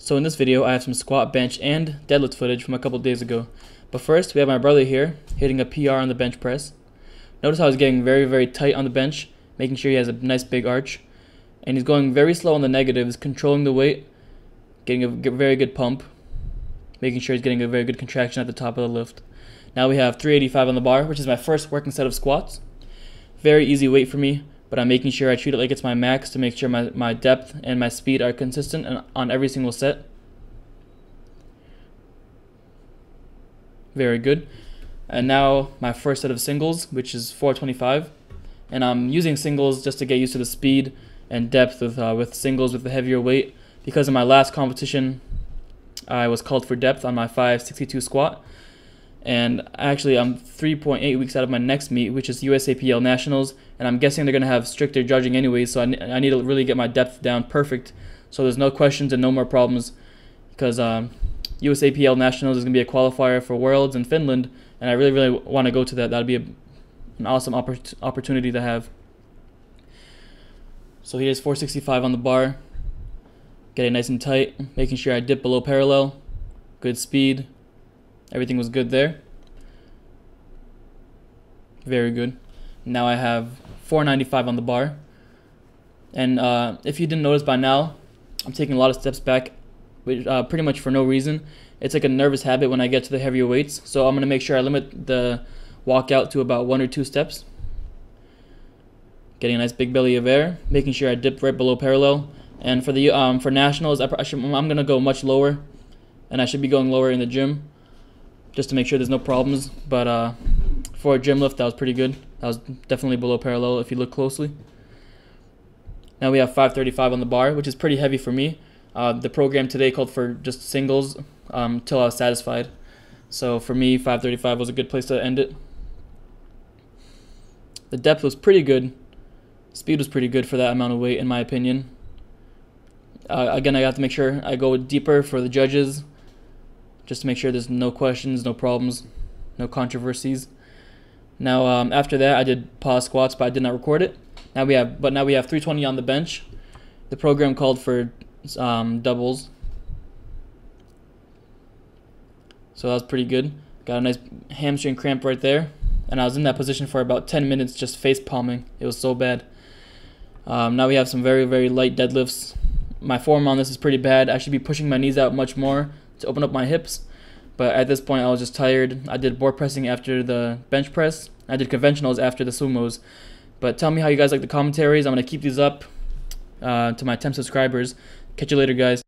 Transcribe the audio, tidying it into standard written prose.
So in this video, I have some squat, bench, and deadlift footage from a couple days ago. But first, we have my brother here, hitting a PR on the bench press. Notice how he's getting very, very tight on the bench, making sure he has a nice big arch. And he's going very slow on the negatives, controlling the weight, getting a very good pump, making sure he's getting a very good contraction at the top of the lift. Now we have 385 on the bar, which is my first working set of squats. Very easy weight for me, but I'm making sure I treat it like it's my max to make sure my depth and my speed are consistent on every single set. Very good. And now my first set of singles, which is 425. And I'm using singles just to get used to the speed and depth with singles with the heavier weight, because in my last competition I was called for depth on my 562 squat. And actually I'm 3.8 weeks out of my next meet, which is USAPL Nationals, and I'm guessing they're going to have stricter judging anyways, so I need to really get my depth down perfect so there's no questions and no more problems, because USAPL Nationals is going to be a qualifier for Worlds in Finland, and I really, really want to go to that. That would be an awesome opportunity to have. So here's 465 on the bar, getting nice and tight, making sure I dip below parallel, good speed. Everything was good there. Very good. Now I have 495 on the bar. And if you didn't notice by now, I'm taking a lot of steps back, pretty much for no reason. It's like a nervous habit when I get to the heavier weights. So I'm going to make sure I limit the walkout to about 1 or 2 steps. Getting a nice big belly of air, making sure I dip right below parallel. And for the for nationals, I'm going to go much lower, and I should be going lower in the gym, just to make sure there's no problems. But for a gym lift, that was pretty good. That was definitely below parallel if you look closely. Now we have 535 on the bar, which is pretty heavy for me. The program today called for just singles till I was satisfied. So for me, 535 was a good place to end it. The depth was pretty good. Speed was pretty good for that amount of weight, in my opinion. Again, I have to make sure I go deeper for the judges, just to make sure there's no questions, no problems, no controversies. Now after that, I did pause squats, but I did not record it. Now we have 320 on the bench. The program called for doubles, so that was pretty good. Got a nice hamstring cramp right there, and I was in that position for about 10 minutes, just face palming. It was so bad. Now we have some very, very light deadlifts. My form on this is pretty bad. I should be pushing my knees out much more to open up my hips, but at this point I was just tired. I did board pressing after the bench press. I did conventionals after the sumos. But tell me how you guys like the commentaries. I'm going to keep these up to my 10 subscribers. Catch you later, guys.